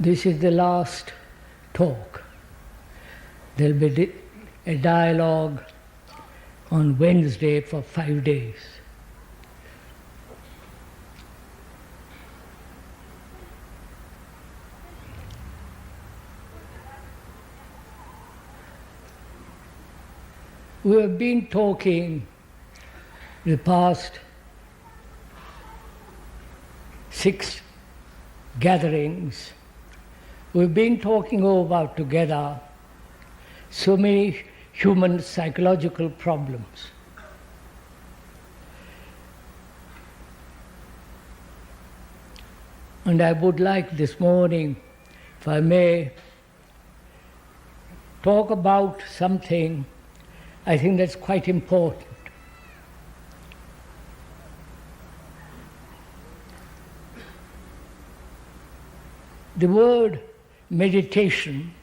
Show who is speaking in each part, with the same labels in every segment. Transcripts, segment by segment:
Speaker 1: This is the last talk. There will be a dialogue on Wednesday for 5 days. We have been talking the past 6 gatherings. We've been talking over together so many human psychological problems. And I would like this morning, if I may, talk about something I think that's quite important. The word meditation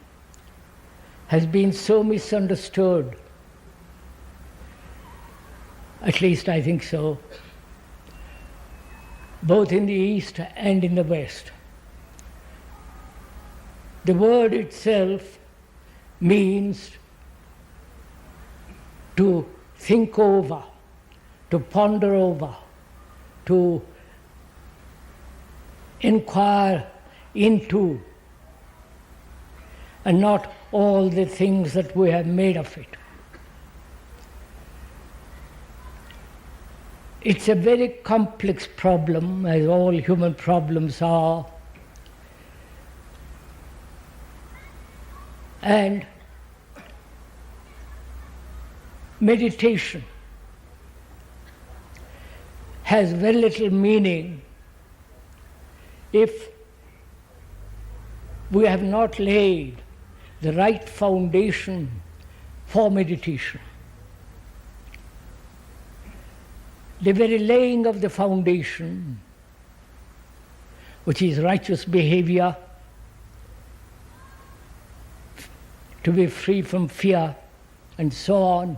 Speaker 1: has been so misunderstood, at least I think so, both in the East and in the West. The word itself means to think over, to ponder over, to inquire into, and not all the things that we have made of it. It's a very complex problem, as all human problems are, and meditation has very little meaning if we have not laid the right foundation for meditation. The very laying of the foundation, which is righteous behavior, to be free from fear, and so on,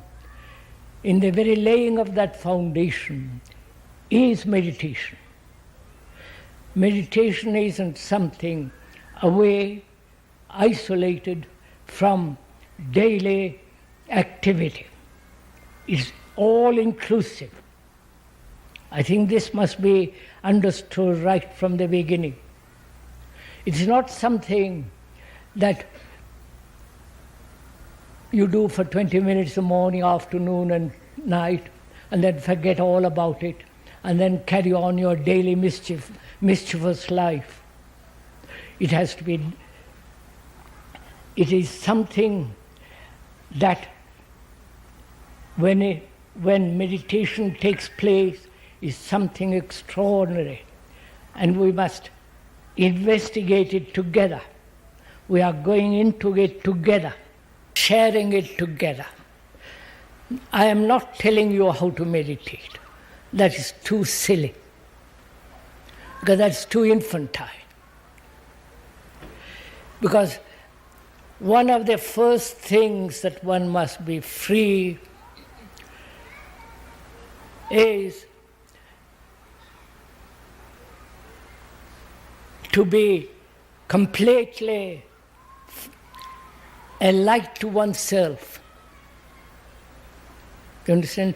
Speaker 1: in the very laying of that foundation is meditation. Meditation isn't something away, isolated from daily activity. It's all inclusive. I think this must be understood right from the beginning. It's not something that you do for 20 minutes in the morning, afternoon and night, and then forget all about it, and then carry on your daily mischievous life. It is something that when meditation takes place is something extraordinary, and we must investigate it together. We are going into it together, sharing it together. I am not telling you how to meditate. That is too silly, because that's too infantile. Because one of the first things that one must be free is to be completely a light to oneself. You understand?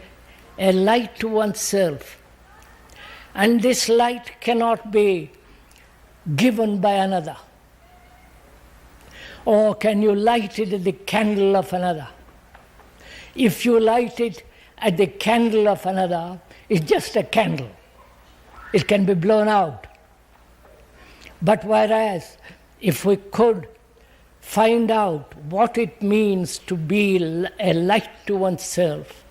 Speaker 1: A light to oneself. And this light cannot be given by another. Or can you light it at the candle of another? If you light it at the candle of another, it's just a candle. It can be blown out. But whereas, if we could find out what it means to be a light to oneself,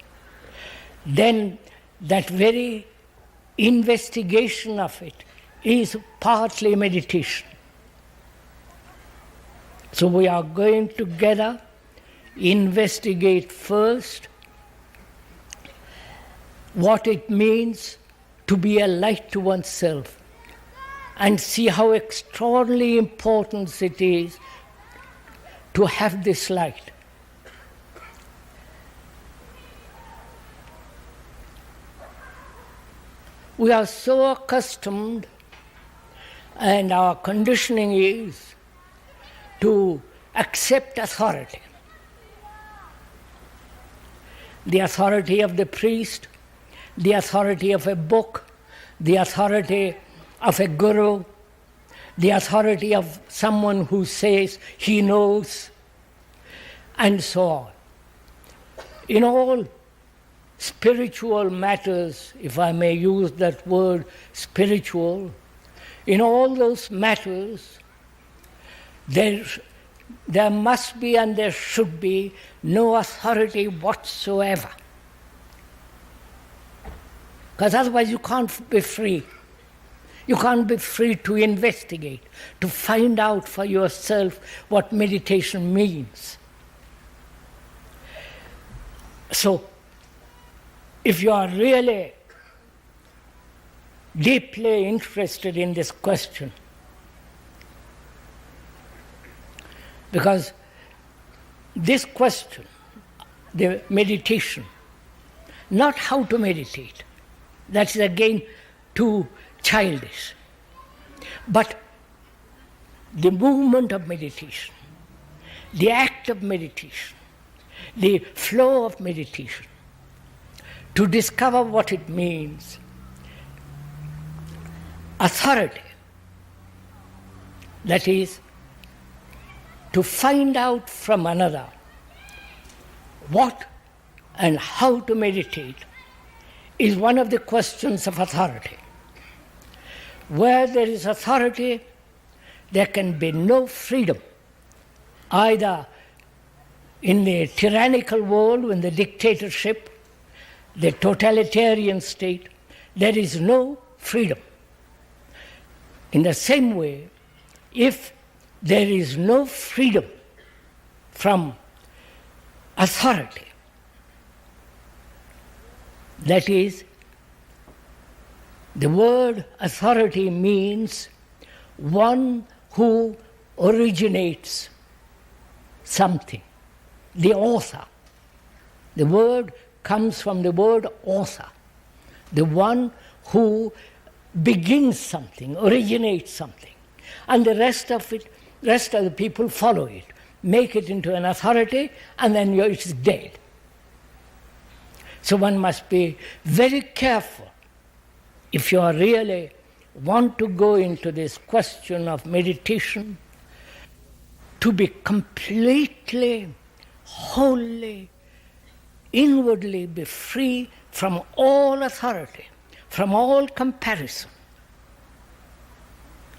Speaker 1: then that very investigation of it is partly meditation. So we are going together, investigate first what it means to be a light to oneself, and see how extraordinarily important it is to have this light. We are so accustomed, and our conditioning is to accept authority. The authority of the priest, the authority of a book, the authority of a guru, the authority of someone who says he knows, and so on. In all spiritual matters, if I may use that word spiritual, in all those matters, there must be and there should be no authority whatsoever. Because otherwise you can't be free. You can't be free to investigate, to find out for yourself what meditation means. So, if you are really deeply interested in this question, because this question, the meditation, not how to meditate, that's again too childish, but the movement of meditation, the act of meditation, the flow of meditation, to discover what it means. Authority, that is, to find out from another what and how to meditate, is one of the questions of authority. Where there is authority, there can be no freedom, either in the tyrannical world, in the dictatorship, the totalitarian state, there is no freedom. In the same way, if there is no freedom from authority, that is, the word authority means one who originates something, the author. The word comes from the word author, the one who begins something, originates something, and the rest of the people follow it, make it into an authority, and then it's dead. So one must be very careful if you really want to go into this question of meditation, to be completely, wholly, inwardly be free from all authority, from all comparison.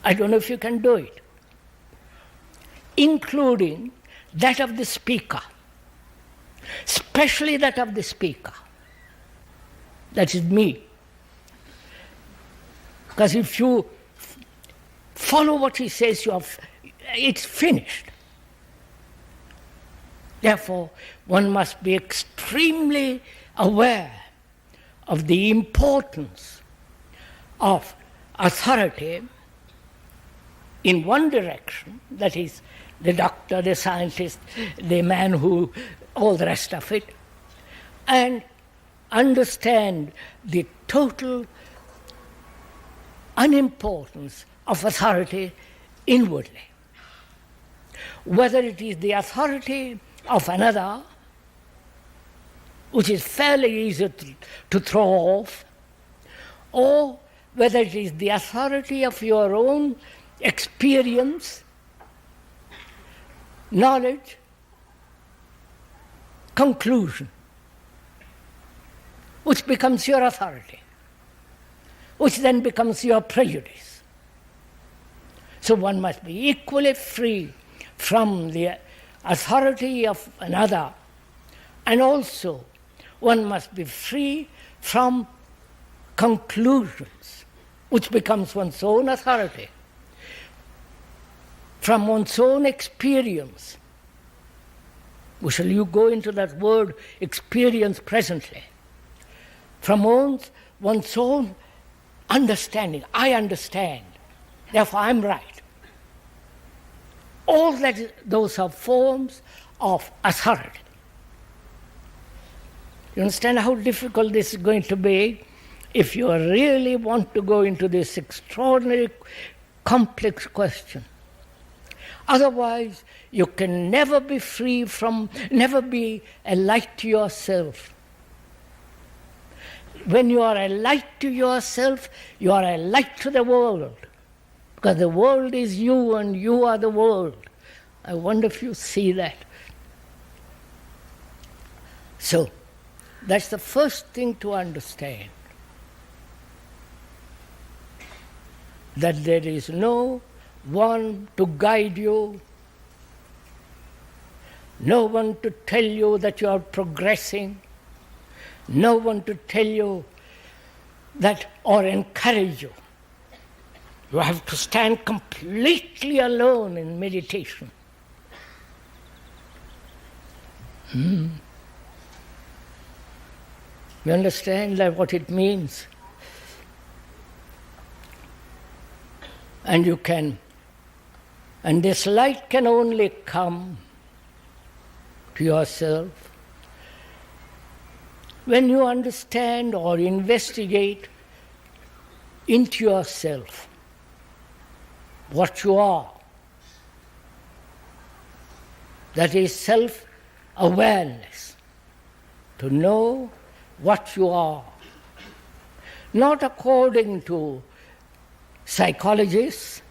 Speaker 1: I don't know if you can do it, including that of the speaker, especially that of the speaker. That is me. Because if you follow what he says, it's finished. Therefore, one must be extremely aware of the importance of authority in one direction, that is, the doctor, the scientist, the man who, all the rest of it, and understand the total unimportance of authority inwardly. Whether it is the authority of another, which is fairly easy to throw off, or whether it is the authority of your own experience, knowledge, conclusion, which becomes your authority, which then becomes your prejudice. So one must be equally free from the authority of another, and also one must be free from conclusions, which becomes one's own authority, from one's own experience. Shall you go into that word experience presently? From one's own understanding. I understand, therefore I'm right. All that, those are forms of authority. You understand how difficult this is going to be if you really want to go into this extraordinary, complex question. Otherwise, you can never be free from, never be a light to yourself. When you are a light to yourself, you are a light to the world. Because the world is you and you are the world. I wonder if you see that. So, that's the first thing to understand. That there is no one to guide you, no one to tell you that you are progressing, no one to tell you that or encourage you. You have to stand completely alone in meditation. You understand that what it means? And you can, and this light can only come to yourself when you understand or investigate into yourself what you are. That is self-awareness, to know what you are. Not according to psychologists,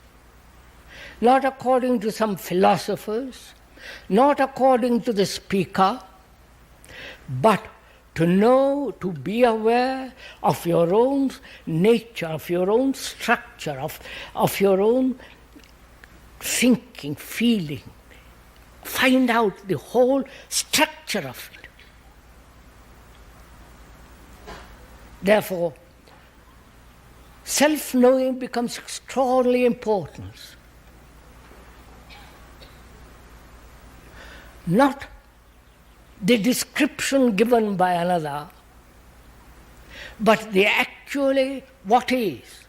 Speaker 1: not according to some philosophers, not according to the speaker, but to know, to be aware of your own nature, of your own structure, of your own thinking, feeling. Find out the whole structure of it. Therefore, self-knowing becomes extraordinarily important. Not the description given by another, but the actually what is,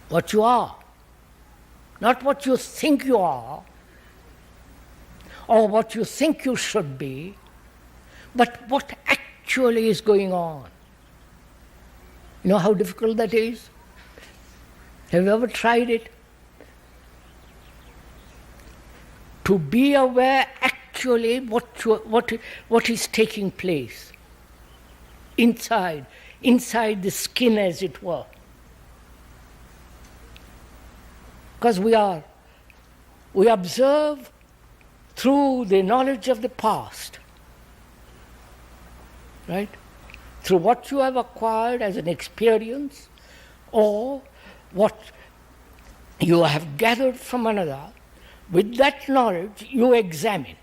Speaker 1: what you are. Not what you think you are, or what you think you should be, but what actually is going on. You know how difficult that is? Have you ever tried it? To be aware actually what is taking place inside the skin, as it were. Because we observe through the knowledge of the past, right? Through what you have acquired as an experience or what you have gathered from another. With that knowledge, you examine.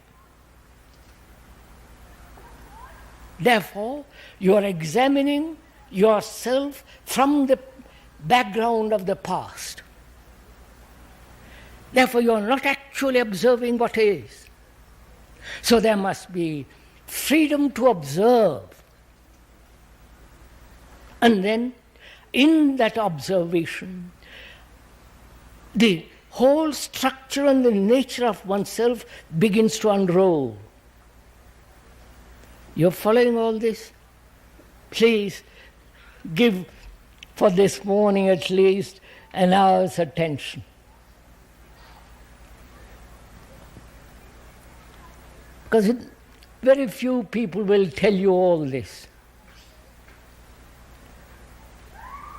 Speaker 1: Therefore, you are examining yourself from the background of the past. Therefore, you are not actually observing what is. So there must be freedom to observe. And then, in that observation, the whole structure and the nature of oneself begins to unroll. You're following all this? Please give, for this morning at least, an hour's attention. Because very few people will tell you all this.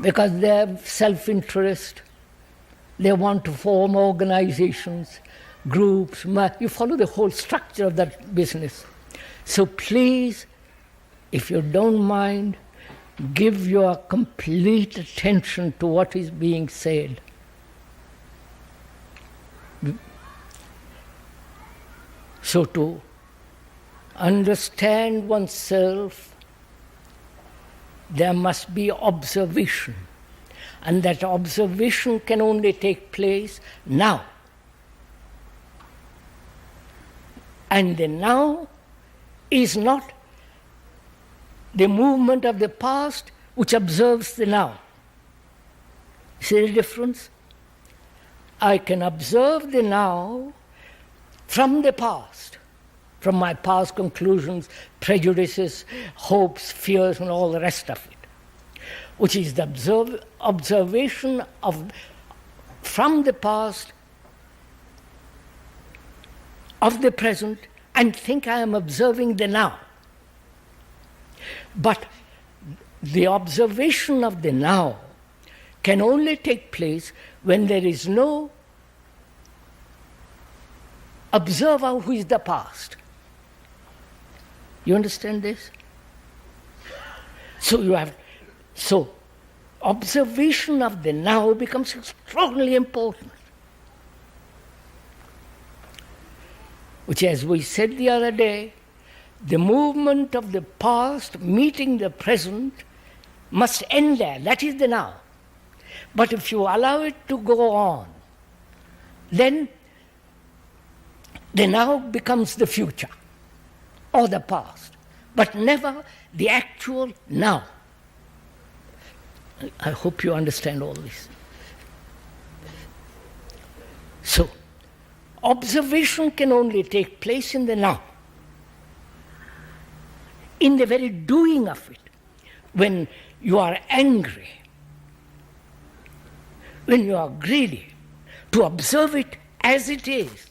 Speaker 1: Because they have self-interest. They want to form organizations, groups. You follow the whole structure of that business. So please, if you don't mind, give your complete attention to what is being said. So to understand oneself, there must be observation. And that observation can only take place now. And the now is not the movement of the past which observes the now. See the difference? I can observe the now from the past, from my past conclusions, prejudices, hopes, fears, and all the rest of it, which is the observation of from the past of the present and think I am observing the now. But the observation of the now can only take place when there is no observer who is the past. You understand this? So observation of the now becomes extraordinarily important. Which, as we said the other day, the movement of the past meeting the present must end there. That is the now. But if you allow it to go on, then the now becomes the future or the past, but never the actual now. I hope you understand all this. So, observation can only take place in the now, in the very doing of it. When you are angry, when you are greedy, to observe it as it is,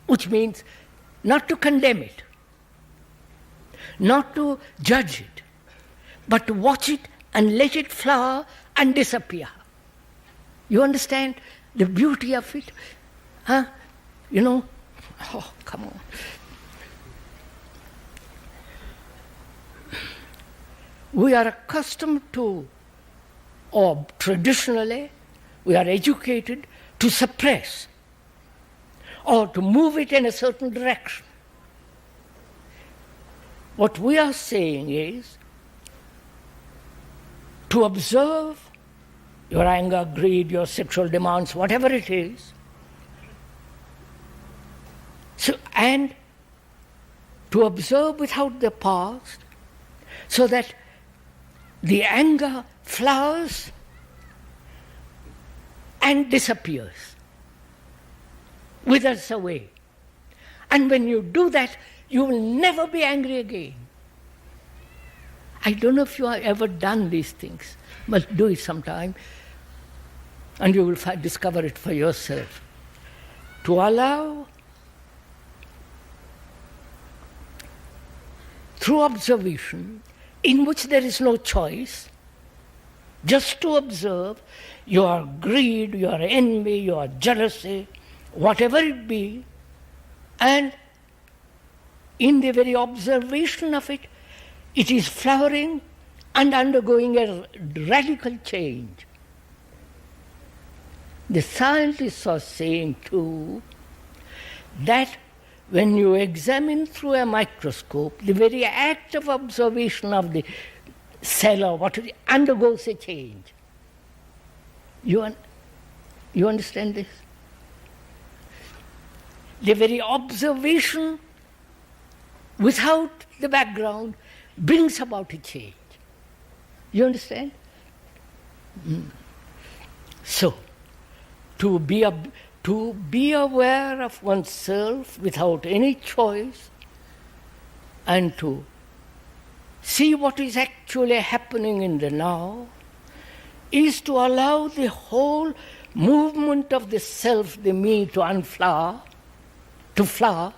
Speaker 1: which means not to condemn it, not to judge it, but to watch it and let it flower and disappear. You understand the beauty of it? Huh? You know? Oh, come on. We are accustomed to, or traditionally, we are educated to suppress or to move it in a certain direction. What we are saying is to observe your anger, greed, your sexual demands, whatever it is, and to observe without the past, so that the anger flowers and disappears, withers away. And when you do that, you will never be angry again. I don't know if you have ever done these things, but do it sometime, and you will discover it for yourself. To allow, through observation, in which there is no choice, just to observe your greed, your envy, your jealousy, whatever it be, and in the very observation of it, it is flowering and undergoing a radical change. The scientists are saying too that when you examine through a microscope, the very act of observation of the cell or what it undergoes a change. You understand this? The very observation without the background brings about a change. You understand? So, to be aware of oneself without any choice and to see what is actually happening in the now is to allow the whole movement of the self, the me, to flower,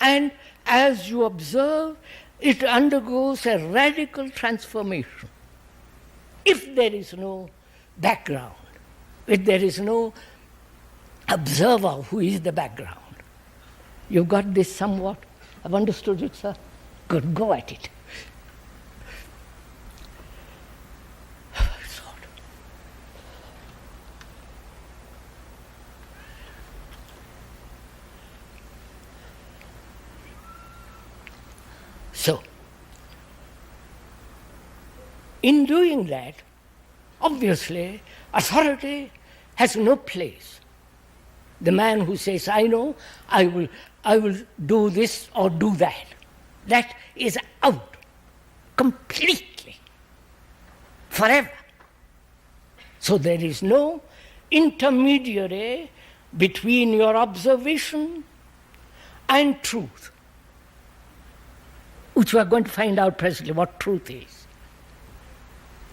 Speaker 1: and as you observe, it undergoes a radical transformation. If there is no background, if there is no observer who is the background. You've got this somewhat? I've understood it, sir? Good, go at it. So, in doing that, obviously, authority has no place. The man who says, I know, I will do this or do that, that is out completely, forever. So there is no intermediary between your observation and truth, which we are going to find out presently what truth is,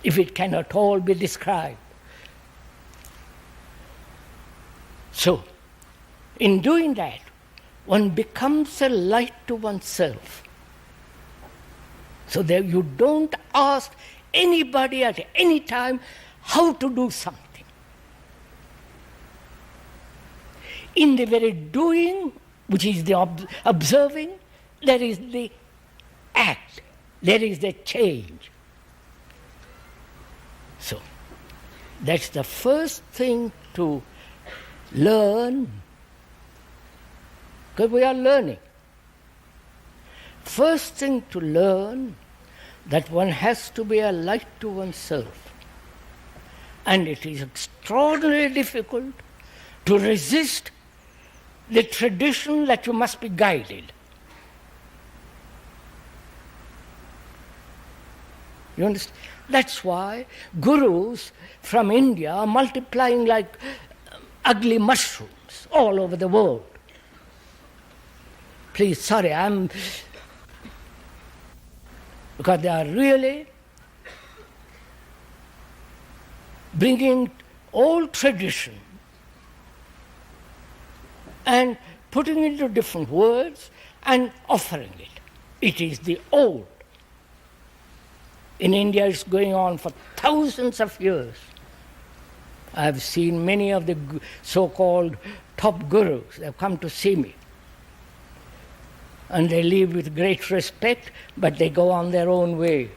Speaker 1: if it cannot all be described. So, in doing that, one becomes a light to oneself. So that you don't ask anybody at any time how to do something. In the very doing, which is the observing, there is the act, there is the change. So, that's the first thing to learn, because we are learning. First thing to learn, that one has to be a light to oneself. And it is extraordinarily difficult to resist the tradition that you must be guided. You understand? That's why gurus from India are multiplying like ugly mushrooms all over the world. Please, sorry, because they are really bringing old tradition and putting it into different words and offering it. It is the old. In India, it's going on for thousands of years. I've seen many of the so-called top gurus. They've come to see me. And they live with great respect, but they go on their own way.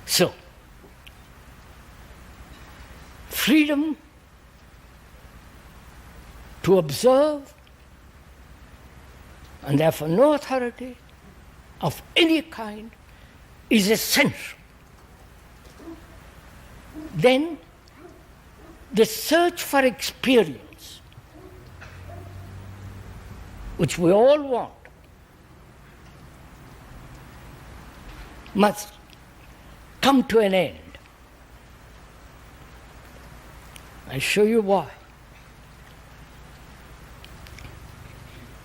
Speaker 1: So, freedom to observe, and therefore no authority of any kind, is essential. Then, the search for experience, which we all want, must come to an end. I show you why.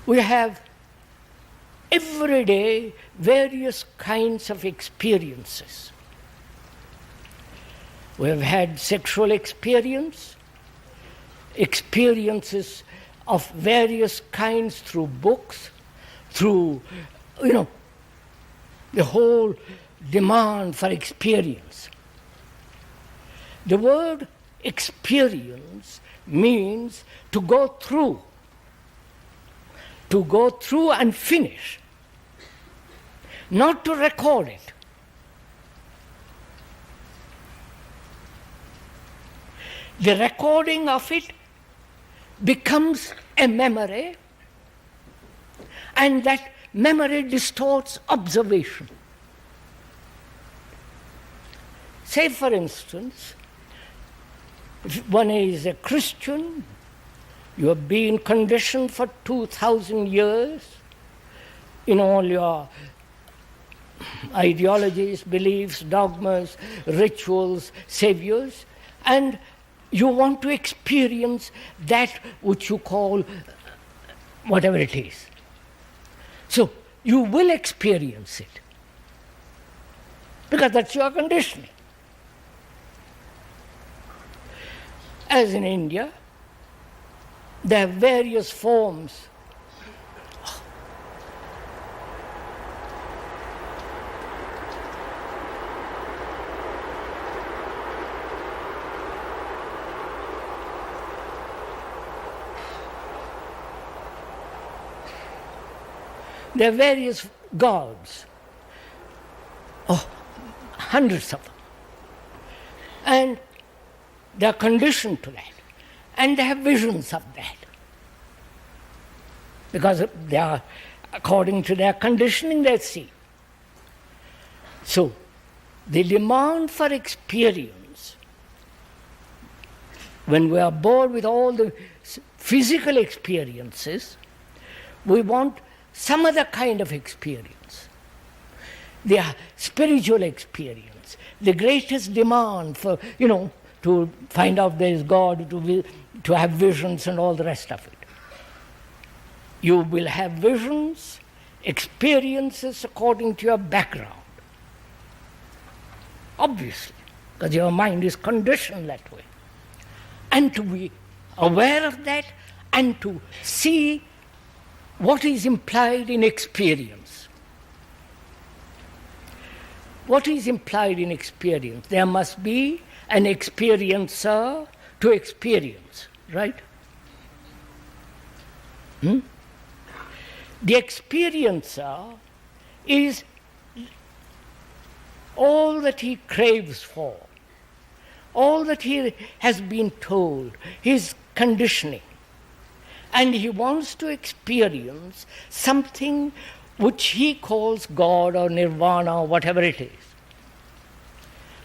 Speaker 1: We have every day various kinds of experiences. We have had sexual experience, experiences of various kinds through books, through, the whole demand for experience. The word experience means to go through and finish, not to record it. The recording of it becomes a memory, and that memory distorts observation. Say, for instance, if one is a Christian, you have been conditioned for 2,000 years in all your ideologies, beliefs, dogmas, rituals, saviors, and you want to experience that which you call whatever it is. So you will experience it, because that's your conditioning. As in India, there are various forms. There are various gods, hundreds of them. And they are conditioned to that. And they have visions of that. Because they are, according to their conditioning, they see. So, the demand for experience, when we are bored with all the physical experiences, we want some other kind of experience. The spiritual experience, the greatest demand for, to find out there is God, to have visions and all the rest of it. You will have visions, experiences according to your background. Obviously, because your mind is conditioned that way. And to be aware of that and to see what is implied in experience. What is implied in experience? There must be an experiencer to experience, right? The experiencer is all that he craves for, all that he has been told, his conditioning. And he wants to experience something which he calls God or nirvana or whatever it is.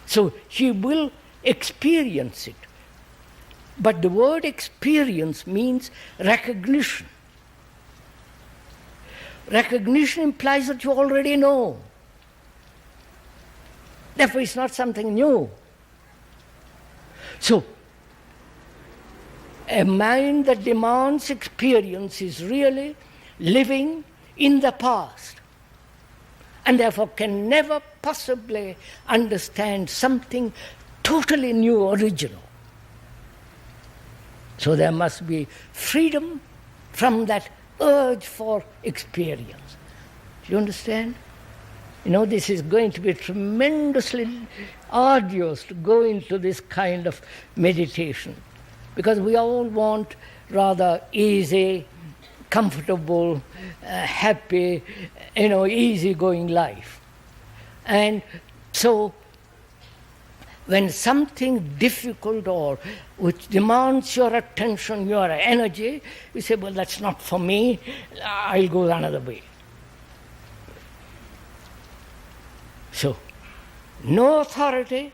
Speaker 1: So he will experience it. But the word experience means recognition. Recognition implies that you already know. Therefore, it's not something new. So, a mind that demands experience is really living in the past, and therefore can never possibly understand something totally new, original. So there must be freedom from that urge for experience. Do you understand? You know, this is going to be tremendously arduous to go into this kind of meditation, because we all want rather easy, comfortable, happy, easy-going life. And so when something difficult or which demands your attention, your energy, you say, well, that's not for me, I'll go another way. So, no authority,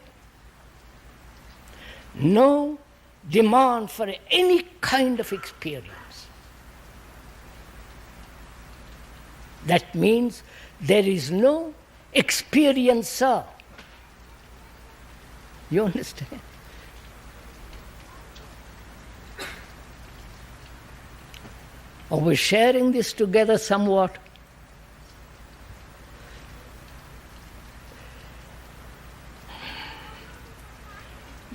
Speaker 1: no demand for any kind of experience. That means there is no experiencer. You understand? Are we sharing this together somewhat?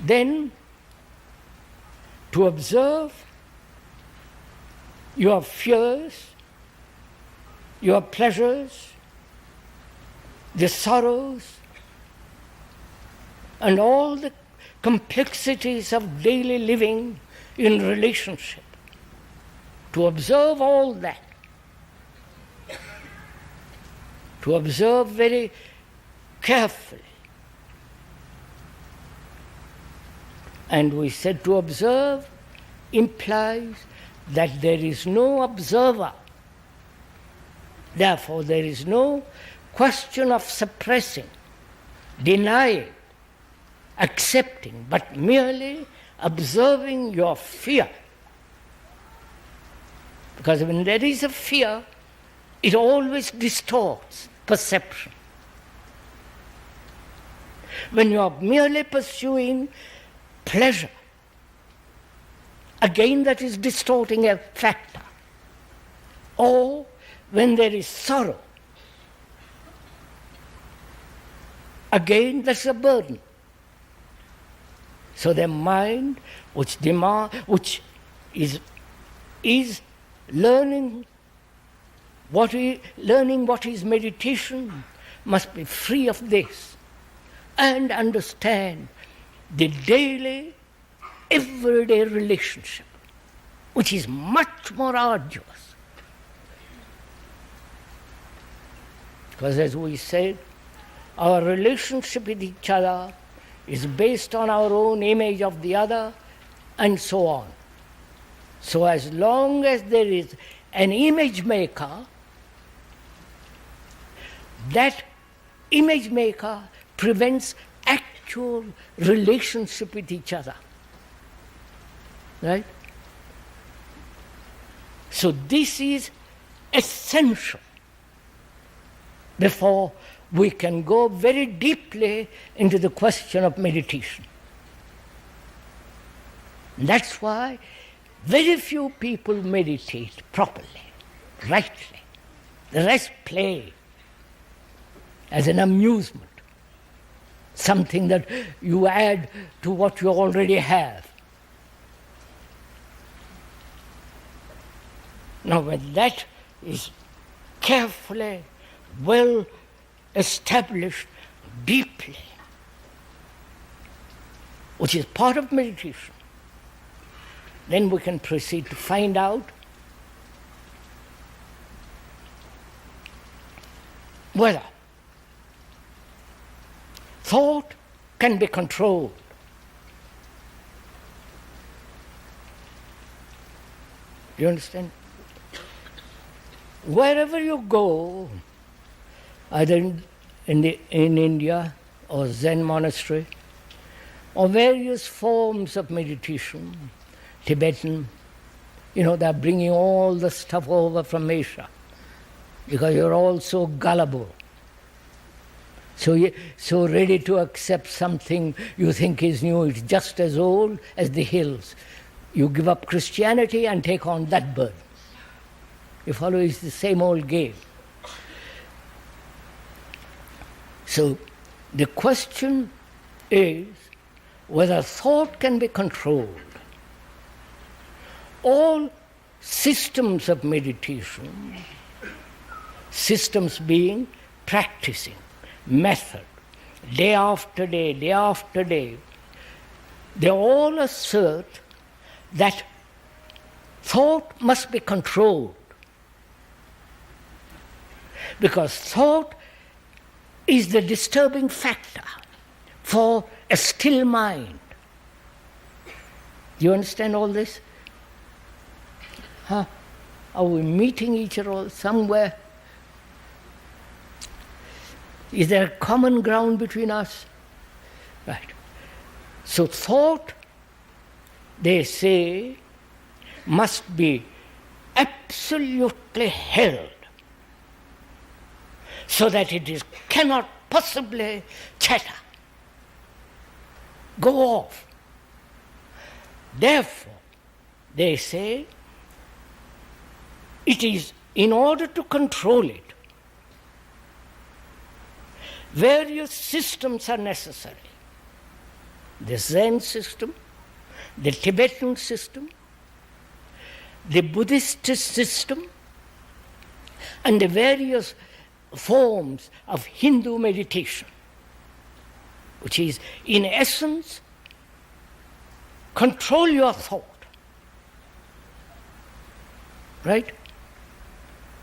Speaker 1: Then, to observe your fears, your pleasures, the sorrows, and all the complexities of daily living in relationship. To observe all that. To observe very carefully. And we said to observe implies that there is no observer. Therefore, there is no question of suppressing, denying, accepting, but merely observing your fear. Because when there is a fear, it always distorts perception. When you are merely pursuing pleasure, again that is distorting a factor. Or when there is sorrow, again that's a burden. So the mind which is learning what is meditation must be free of this and understand the daily, everyday relationship, which is much more arduous. Because as we said, our relationship with each other is based on our own image of the other, and so on. So as long as there is an image maker, that image maker prevents actual relationship with each other. Right? So this is essential before we can go very deeply into the question of meditation. That's why very few people meditate properly, rightly. The rest play as an amusement, something that you add to what you already have. Now when that is carefully, well established, deeply, which is part of meditation, then we can proceed to find out whether thought can be controlled. You understand? Wherever you go, either in India or Zen monastery, or various forms of meditation, Tibetan, they're bringing all the stuff over from Asia because you're all so gullible, so ready to accept something you think is new. It's just as old as the hills. You give up Christianity and take on that burden. You follow, it's the same old game. So the question is whether thought can be controlled. All systems of meditation, systems being practicing, method, day after day, they all assert that thought must be controlled. Because thought is the disturbing factor for a still mind. Do you understand all this? Are we meeting each other somewhere? Is there a common ground between us? Right. So thought, they say, must be absolutely held so that it cannot possibly chatter, go off. Therefore, they say, it is in order to control it, various systems are necessary. The Zen system, the Tibetan system, the Buddhist system, and the various forms of Hindu meditation, which is, in essence, control your thought. Right?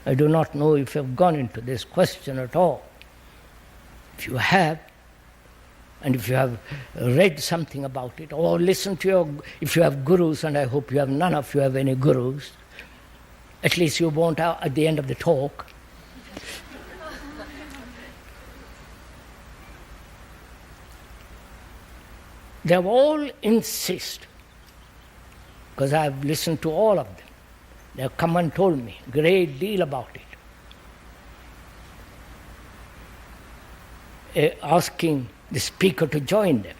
Speaker 1: I do not know if you have gone into this question at all. If you have, and if you have read something about it, or listened to if you have gurus, and I hope you have none of you have any gurus, at least you won't at the end of the talk. They all insist, because I have listened to all of them. They have come and told me a great deal about it. Asking the speaker to join them.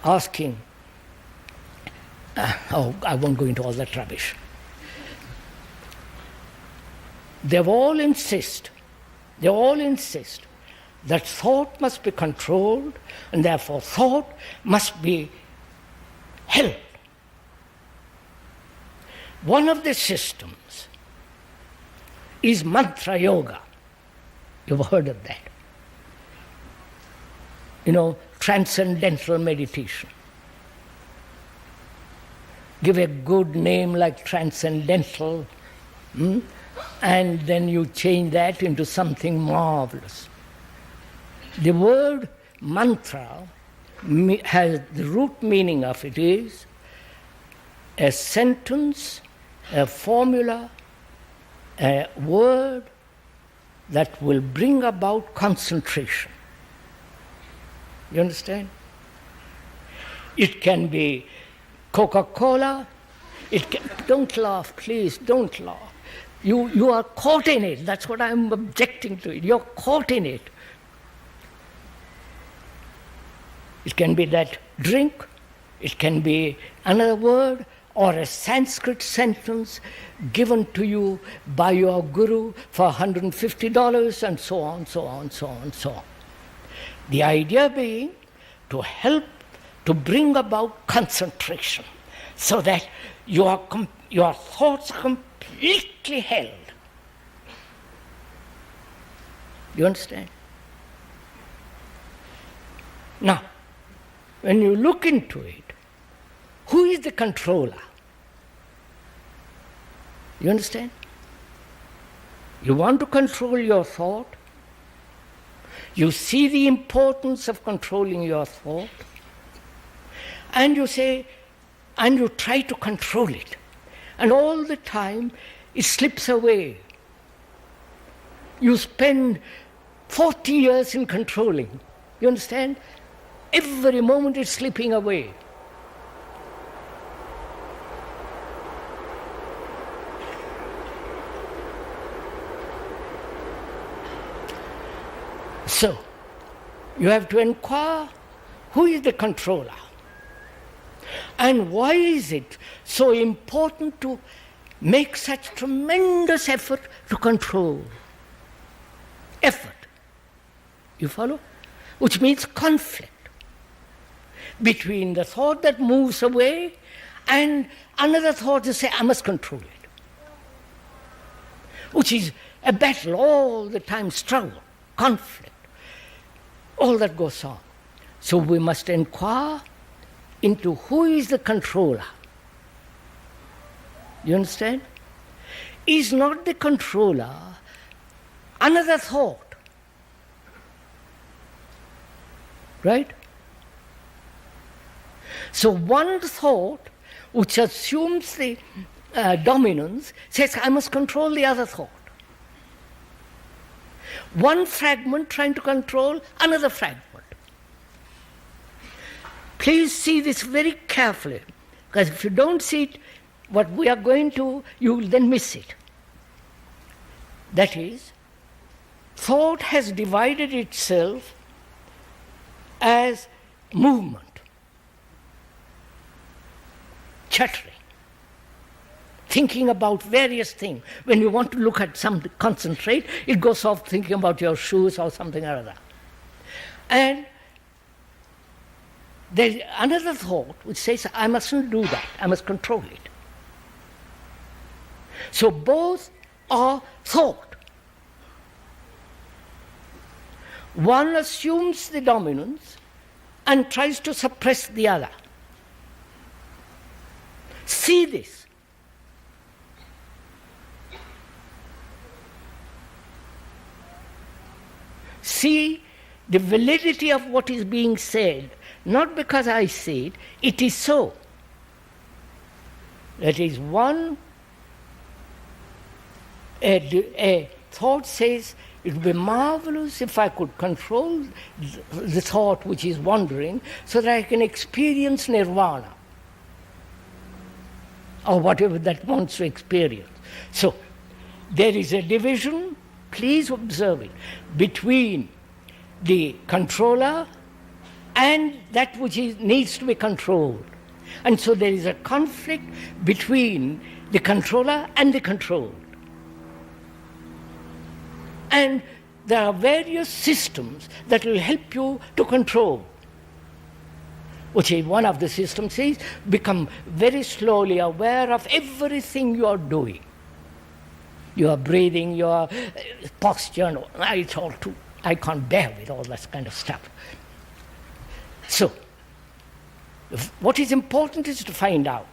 Speaker 1: Asking, I won't go into all that rubbish. They all insist that thought must be controlled, and therefore thought must be held. One of the systems is mantra yoga. You've heard of that. Transcendental meditation. Give a good name like transcendental, and then you change that into something marvelous. The word mantra has the root meaning of it is a sentence, a formula, a word that will bring about concentration. You understand? It can be Coca-Cola. Don't laugh, please, don't laugh. You are caught in it. That's what I'm objecting to. You're caught in it. It can be that drink, it can be another word, or a Sanskrit sentence given to you by your guru for $150, and so on, so on, so on, so on. The idea being to help to bring about concentration, so that your thoughts are completely held. You understand? Now, when you look into it, who is the controller? You understand? You want to control your thought. You see the importance of controlling your thought. And you say, and you try to control it. And all the time, it slips away. You spend 40 years in controlling. You understand? Every moment it's slipping away. So, you have to inquire, who is the controller? And why is it so important to make such tremendous effort to control? Effort. You follow? Which means conflict between the thought that moves away and another thought to say, I must control it. Which is a battle all the time, struggle, conflict. All that goes on. So we must inquire into who is the controller. You understand? Is not the controller another thought? Right? So one thought which assumes the dominance says, I must control the other thought. One fragment trying to control another fragment. Please see this very carefully, because if you don't see it, what we are going to, you will then miss it. That is, thought has divided itself as movement, chattering, thinking about various things. When you want to look at something, concentrate, it goes off thinking about your shoes or something or other. And there's another thought which says, I mustn't do that, I must control it. So both are thought. One assumes the dominance and tries to suppress the other. See this. See the validity of what is being said, not because I say it, it is so. That is, a thought says, it would be marvelous if I could control the thought which is wandering so that I can experience nirvana, or whatever that wants to experience. So, there is a division, please observe it, between the controller and that which needs to be controlled. And so there is a conflict between the controller and the controlled. And there are various systems that will help you to control. Which is one of the systems is become very slowly aware of everything you are doing. Your breathing, your posture, it's all too, I can't bear with all that kind of stuff. So, what is important is to find out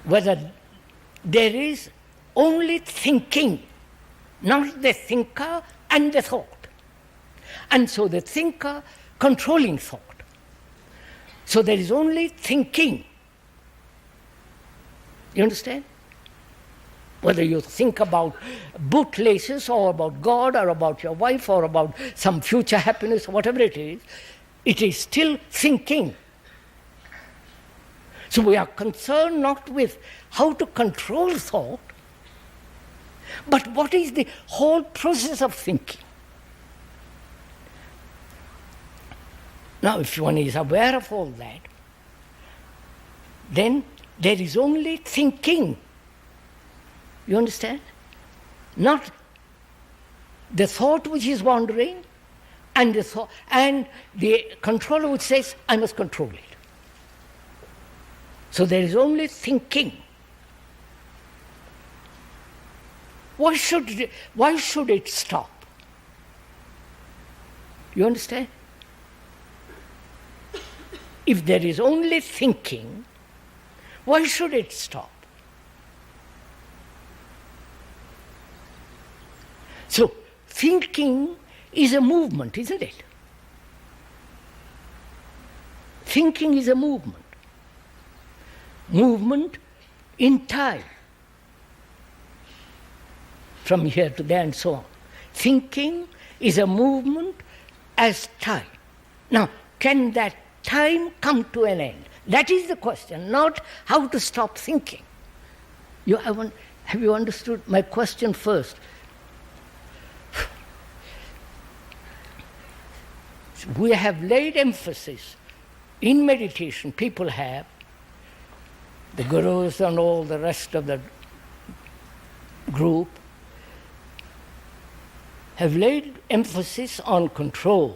Speaker 1: whether there is only thinking, not the thinker and the thought. And so the thinker controlling thought. So there is only thinking. You understand? Whether you think about bootlaces or about God or about your wife or about some future happiness, whatever it is still thinking. So we are concerned not with how to control thought, but what is the whole process of thinking. Now, if one is aware of all that, then there is only thinking. You understand? Not the thought which is wandering and the controller which says, I must control it. So there is only thinking. Why should it stop? You understand? If there is only thinking, why should it stop? So, thinking is a movement, isn't it? Thinking is a movement. Movement in time. From here to there and so on. Thinking is a movement as time. Now, can that time come to an end? That is the question, not how to stop thinking. Have you understood my question first? We have laid emphasis in meditation, people have, the gurus and all the rest of the group, have laid emphasis on control.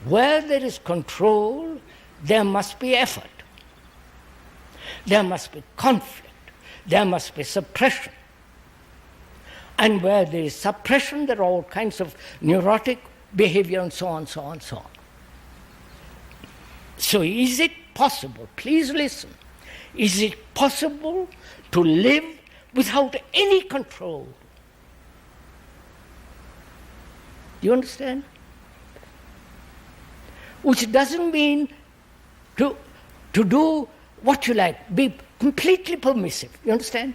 Speaker 1: Where there is control, there must be effort. There must be conflict. There must be suppression. And where there is suppression, there are all kinds of neurotic behavior and so on, so on, so on. So is it possible, please listen, is it possible to live without any control? Do you understand? Which doesn't mean to do what you like, be completely permissive. You understand?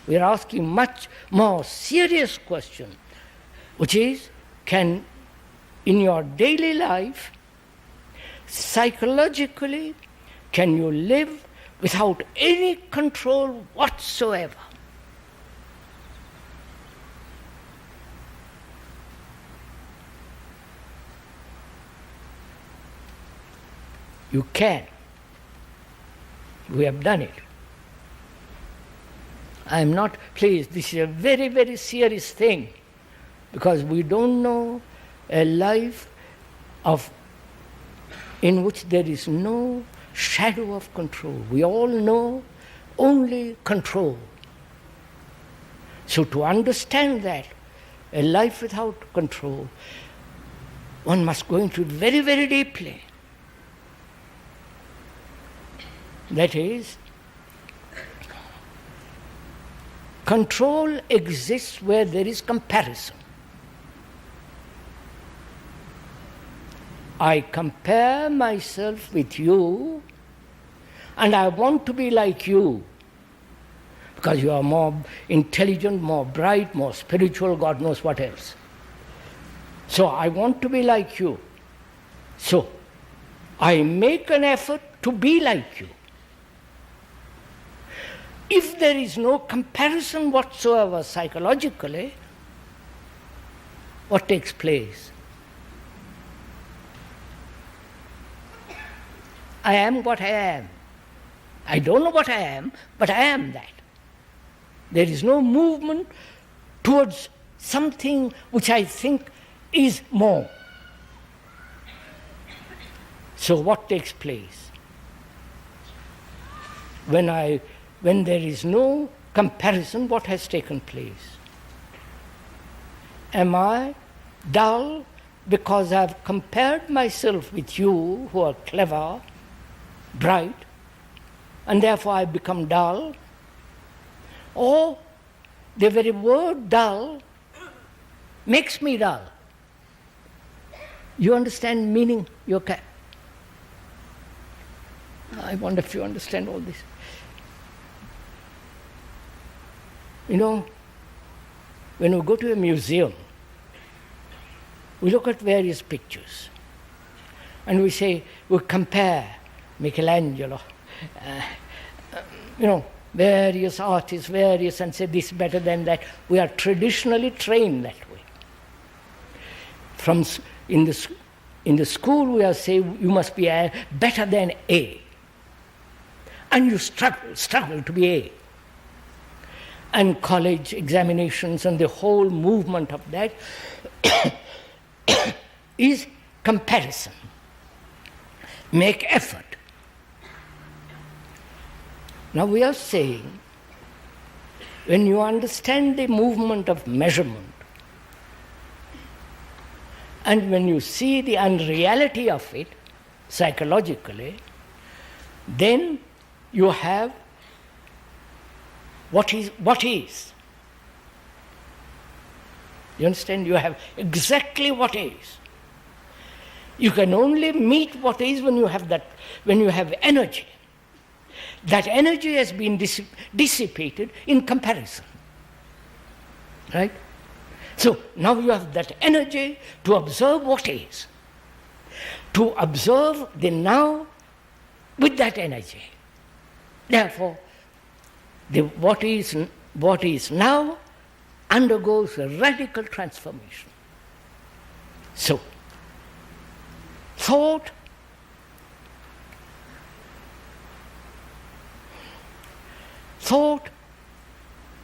Speaker 1: We are asking much more serious question, which is, can, in your daily life, psychologically, can you live without any control whatsoever? You can. We have done it. I am not, please, this is a very, very serious thing, because we don't know a life in which there is no shadow of control. We all know only control. So to understand that, a life without control, one must go into it very, very deeply. That is, control exists where there is comparison. I compare myself with you, and I want to be like you, because you are more intelligent, more bright, more spiritual, God knows what else. So I want to be like you. So I make an effort to be like you. If there is no comparison whatsoever psychologically, what takes place? I am what I am. I don't know what I am, but I am that. There is no movement towards something which I think is more. So what takes place? When there is no comparison, what has taken place? Am I dull because I have compared myself with you who are clever, bright, and therefore I become dull? Or the very word dull makes me dull? You understand meaning? I wonder if you understand all this. You know, when we go to a museum, we look at various pictures and we compare Michelangelo, various artists, and say this better than that. We are traditionally trained that way. In the school we are saying you must be better than A. And you struggle to be A. And college examinations and the whole movement of that is comparison. Make effort. Now we are saying, when you understand the movement of measurement, and when you see the unreality of it psychologically, then you have what is. You understand? You have exactly what is. You can only meet what is when you have energy. That energy has been dissipated in comparison. Right? So now you have that energy to observe what is, to observe the now with that energy. Therefore, what is now undergoes a radical transformation. So, thought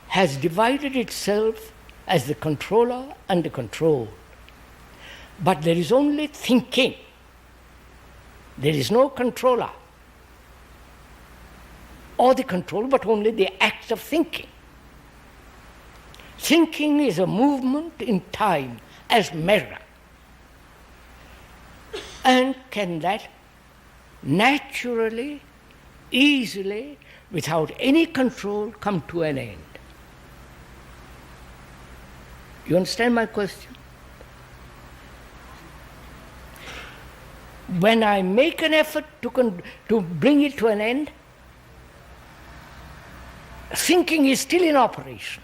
Speaker 1: has divided itself as the controller and the controlled. But there is only thinking. There is no controller or the control, but only the act of thinking. Thinking is a movement in time as measure. And can that naturally, easily, without any control, come to an end? You understand my question? When I make an effort to bring it to an end, thinking is still in operation.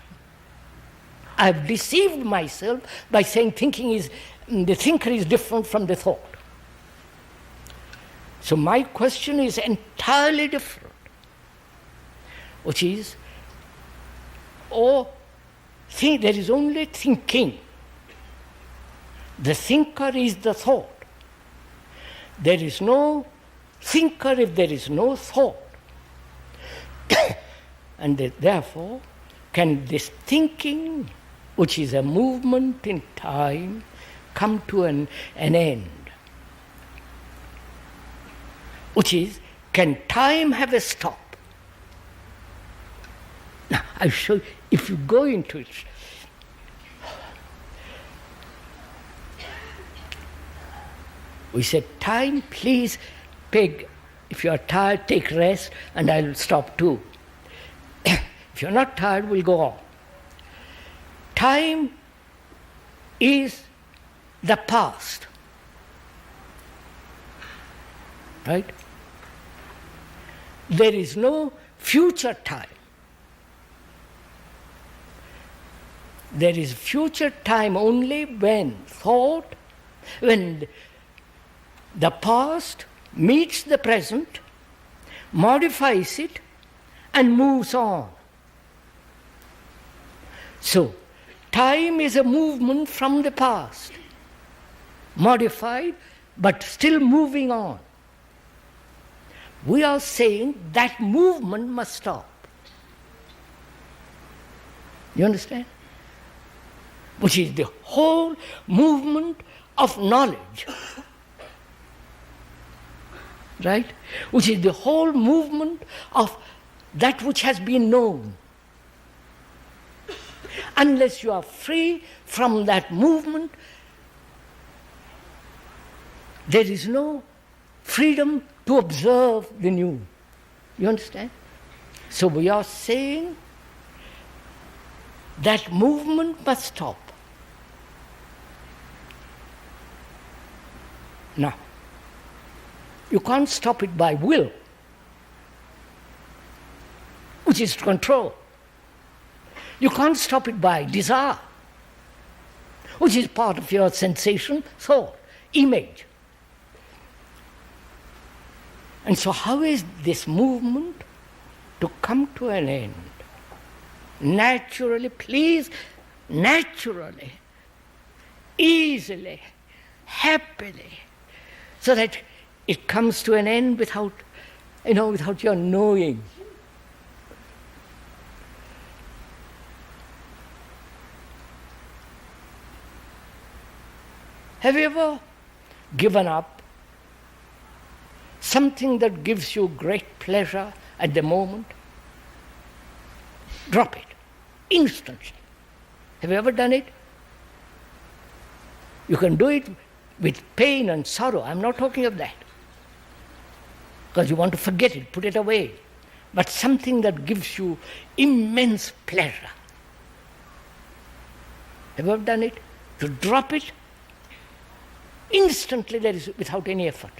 Speaker 1: I've deceived myself by saying the thinker is different from the thought. So my question is entirely different, which is, there is only thinking. The thinker is the thought. There is no thinker if there is no thought. And therefore, can this thinking, which is a movement in time, come to an end? Which is, can time have a stop? Now, I'll show you, if you go into it. We said, time, please, Peg, if you are tired, take rest, and I'll stop too. If you're not tired, we'll go on. Time is the past. Right? There is no future time. There is future time only when the past meets the present, modifies it, and moves on. So, time is a movement from the past, modified, but still moving on. We are saying that movement must stop. You understand? Which is the whole movement of knowledge. Right? Which is the whole movement of that which has been known. Unless you are free from that movement, there is no freedom to observe the new. You understand? So we are saying that movement must stop. Now, you can't stop it by will, which is control. You can't stop it by desire, which is part of your sensation, thought, image. And so how is this movement to come to an end? Naturally, please, naturally, easily, happily, so that it comes to an end without your knowing. Have you ever given up something that gives you great pleasure at the moment? Drop it. Instantly. Have you ever done it? You can do it with pain and sorrow. I'm not talking of that. Because you want to forget it, put it away. But something that gives you immense pleasure. Have you ever done it? To drop it, instantly there is without any effort.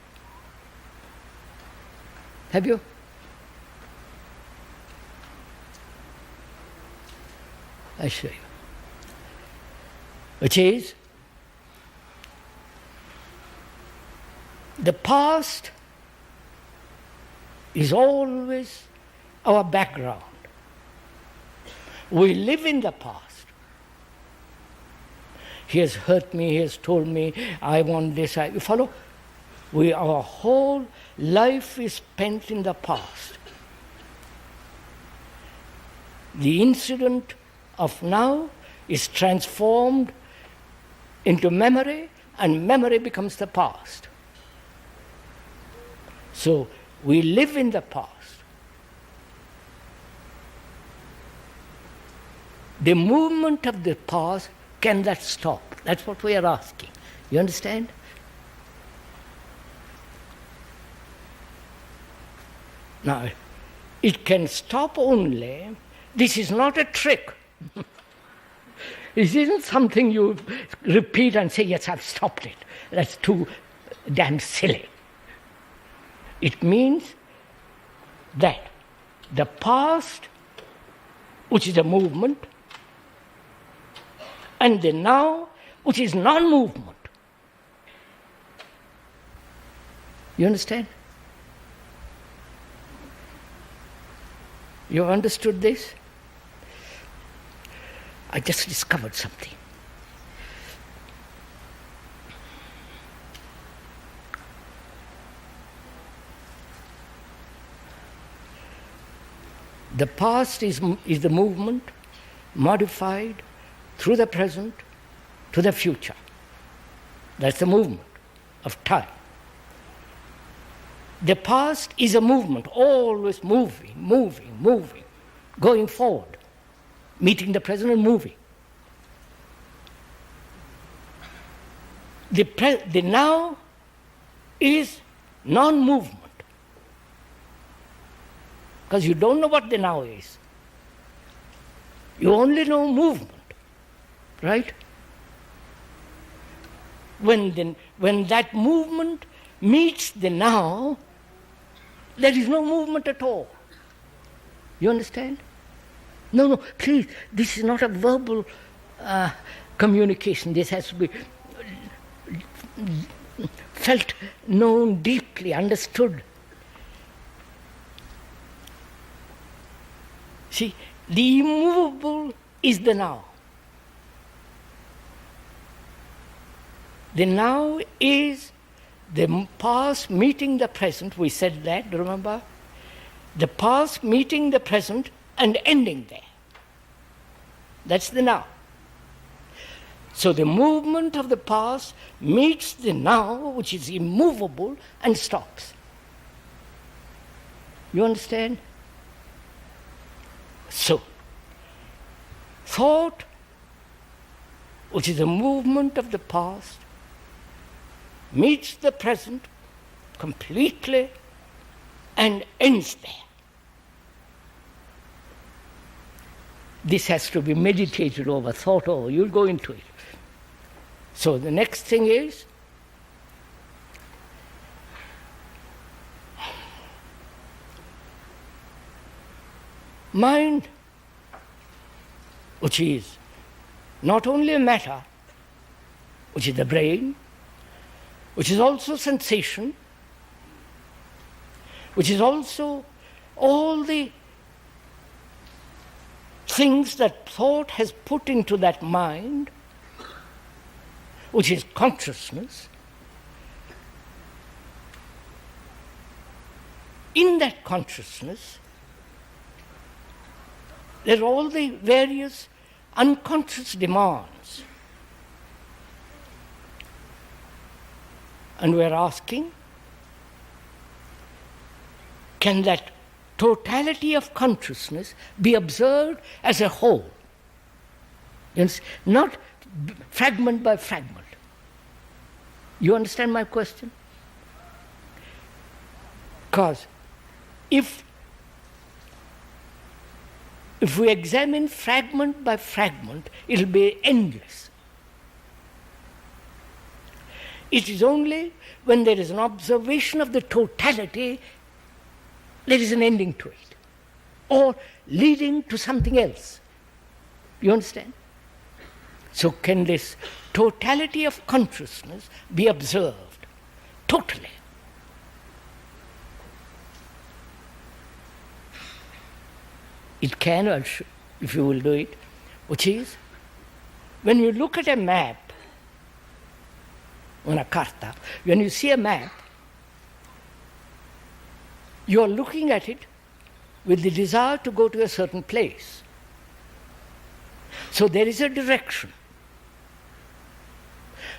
Speaker 1: Have you? I show you. Which is, the past is always our background. We live in the past. He has hurt me, he has told me, I want this, you follow? Our whole life is spent in the past. The incident of now is transformed into memory, and memory becomes the past. So we live in the past. The movement of the past, can that stop? That's what we are asking. You understand? Now, it can stop only, this is not a trick. This isn't something you repeat and say, yes, I've stopped it. That's too damn silly. It means that the past, which is a movement, and the now, which is non-movement. You understand? You have understood this? I just discovered something. The past is the movement modified through the present to the future. That's the movement of time. The past is a movement, always moving, going forward, meeting the present and moving. The now is non-movement, because you don't know what the now is. You only know movement, right? When that movement meets the now, there is no movement at all. You understand? No, please, this is not a verbal communication. This has to be felt, known deeply, understood. See, the immovable is the now. The now is the past meeting the present. We said that, remember? The past meeting the present and ending there. That's the now. So the movement of the past meets the now, which is immovable, and stops. You understand? So, thought, which is a movement of the past, meets the present completely and ends there. This has to be meditated over, thought over. You'll go into it. So the next thing is, mind, which is not only a matter, which is the brain, which is also sensation, which is also all the things that thought has put into that mind, which is consciousness. In that consciousness, there are all the various unconscious demands. And we are asking, can that totality of consciousness be observed as a whole. Not fragment by fragment. You understand my question? Because if we examine fragment by fragment, it will be endless. It is only when there is an observation of the totality there is an ending to it, or leading to something else. You understand? So can this totality of consciousness be observed totally? It can, if you will do it, which is, when you look at a map, on a karta, when you see a map, you are looking at it with the desire to go to a certain place. So there is a direction.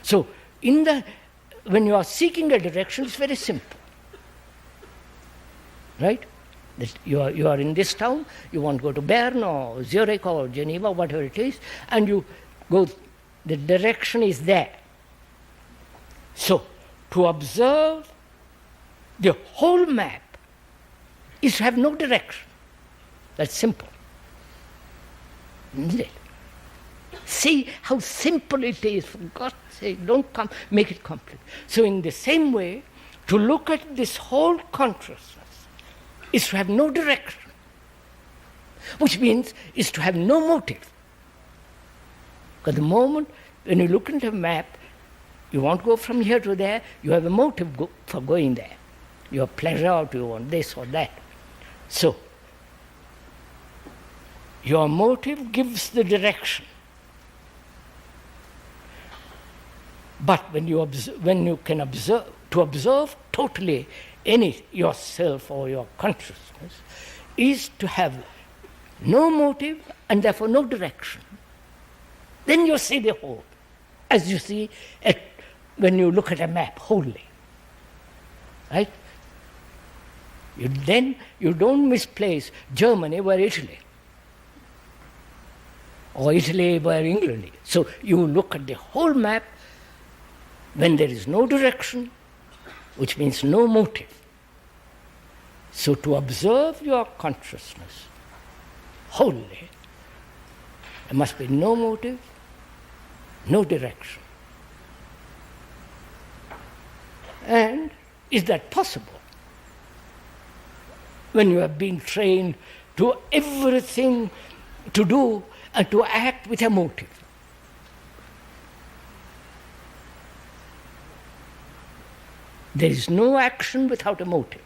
Speaker 1: So when you are seeking a direction, it's very simple. Right? That you are in this town, you want to go to Bern or Zurich or Geneva, whatever it is, and you go, the direction is there. So, to observe the whole map is to have no direction. That's simple. Isn't it? See how simple it is, for God's sake, don't make it complex. So in the same way, to look at this whole consciousness is to have no direction, which means is to have no motive. Because the moment when you look into a map, you want to go from here to there, you have a motive for going there. You have pleasure, or you want this or that. So, your motive gives the direction. But when you can observe, to observe totally yourself or your consciousness, is to have no motive and therefore no direction. Then you see the whole, as you see when you look at a map wholly. Right? You don't misplace Germany where Italy, or Italy where England is. So you look at the whole map when there is no direction, which means no motive. So to observe your consciousness wholly, there must be no motive, no direction. And is that possible? When you have been trained to everything to do and to act with a motive. There is no action without a motive.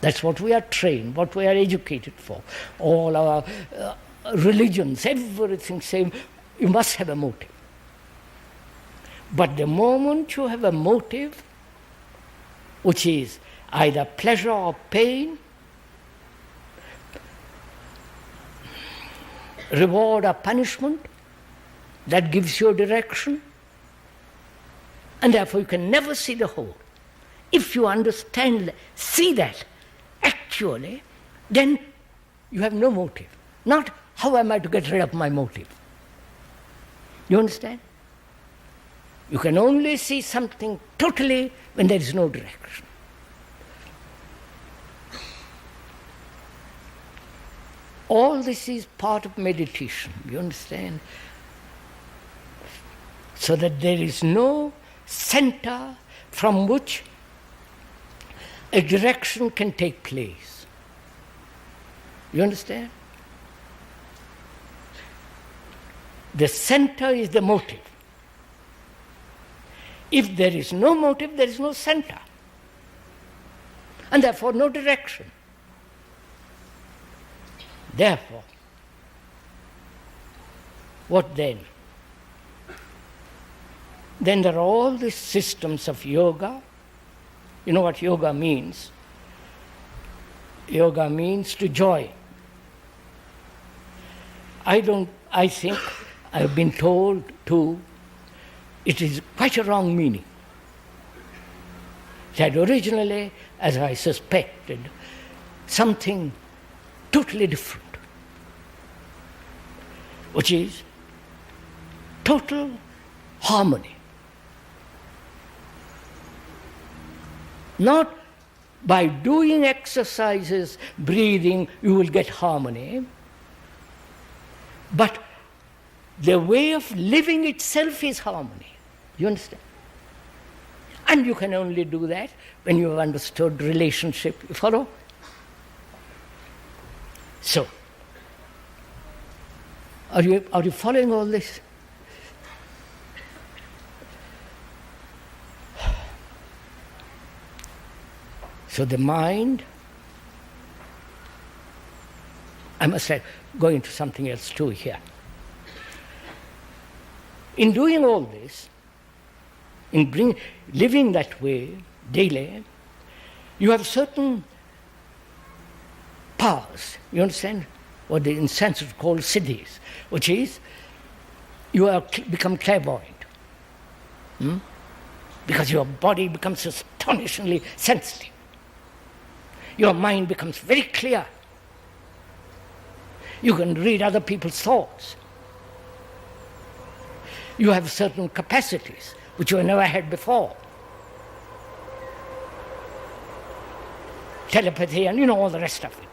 Speaker 1: That's what we are trained, what we are educated for. All our religions, everything saying you must have a motive. But the moment you have a motive, which is either pleasure or pain, reward or punishment, that gives you a direction, and therefore you can never see the whole. If you understand, see that actually, then you have no motive. Not how am I to get rid of my motive. You understand? You can only see something totally when there is no direction. All this is part of meditation, you understand? So that there is no center from which a direction can take place. You understand? The center is the motive. If there is no motive, there is no center. And therefore no direction. Therefore, what then? Then there are all these systems of yoga. You know what yoga means? Yoga means to join. I think, I've been told too, it is quite a wrong meaning. That originally, as I suspected, something totally different, which is total harmony. Not by doing exercises, breathing, you will get harmony, but the way of living itself is harmony. You understand? And you can only do that when you have understood relationship. You follow? So, are you following all this? So the mind, I must go into something else too here. In doing all this, in living that way daily, you have certain powers. You understand? What the in Sanskrit call siddhis, which is you have become clairvoyant. Because your body becomes astonishingly sensitive. Your mind becomes very clear. You can read other people's thoughts. You have certain capacities which you have never had before. Telepathy and all the rest of it.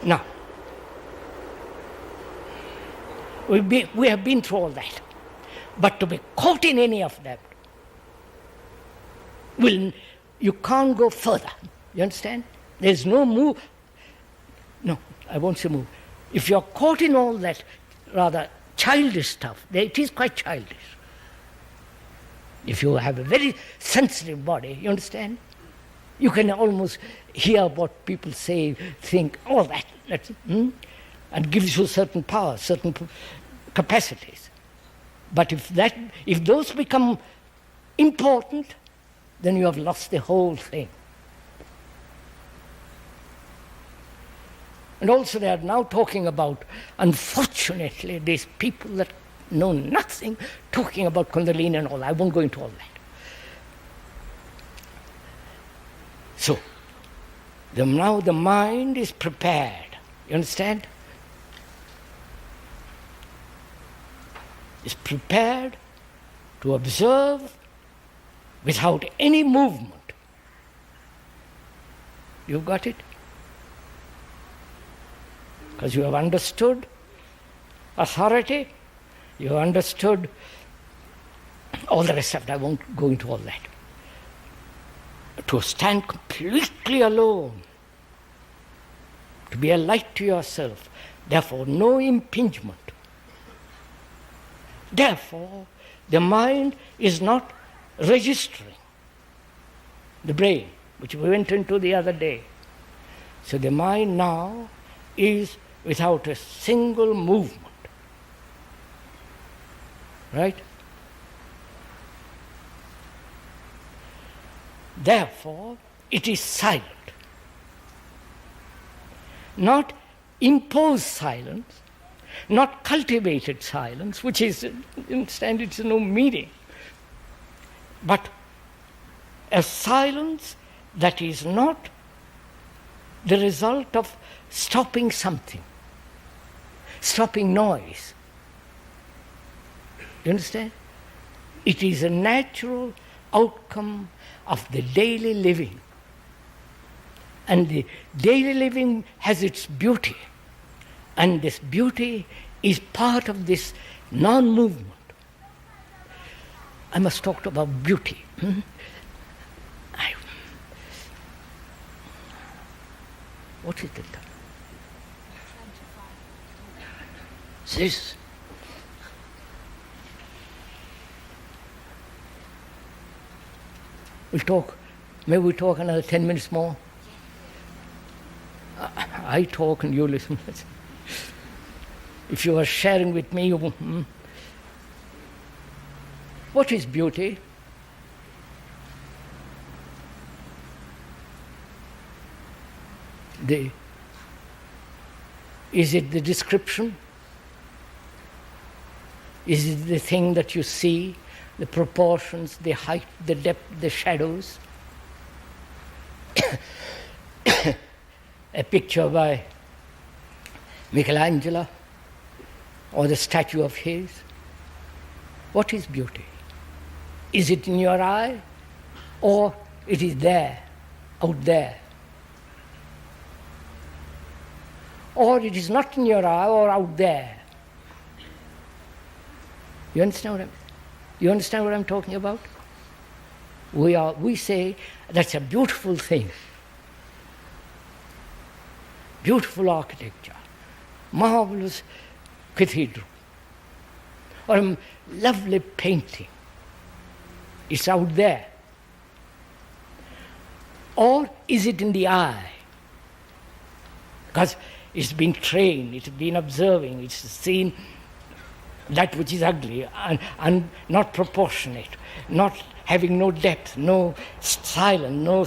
Speaker 1: Now, we have been through all that. But to be caught in any of that, you can't go further. You understand? There's no move. No, I won't say move. If you're caught in all that rather childish stuff, it is quite childish. If you have a very sensitive body, you understand? You can almost hear what people say, think, all that. And gives you certain powers, certain capacities. But if those become important, then you have lost the whole thing. And also they are now talking about, unfortunately, these people that know nothing, talking about Kundalini and all. I won't go into all that. So, now the mind is prepared. You understand? Is prepared to observe without any movement. You got it? Because you have understood authority, you have understood all the rest of it. I won't go into all that. To stand completely alone, to be a light to yourself, therefore no impingement. Therefore, the mind is not registering the brain, which we went into the other day. So the mind now is without a single movement. Right? Therefore, it is silent. Not imposed silence, not cultivated silence, which is, you understand, it's no meaning, but a silence that is not the result of stopping something, stopping noise. You understand? It is a natural outcome of the daily living. And the daily living has its beauty. And this beauty is part of this non-movement. I must talk about beauty. What is it? This. We'll talk. Maybe we'll talk another 10 minutes more. I talk and you listen. If you are sharing with me, what is beauty? Is it the description? Is it the thing that you see, the proportions, the height, the depth, the shadows? a picture by Michelangelo or the statue of his, what is beauty? Is it in your eye or it is there, out there? Or it is not in your eye or out there. You understand what I'm talking about? We say that's a beautiful thing. Beautiful architecture, marvelous cathedral, or a lovely painting. It's out there. Or is it in the eye? Because it's been trained, it's been observing, it's seen that which is ugly and not proportionate, not having no depth, no silence, no...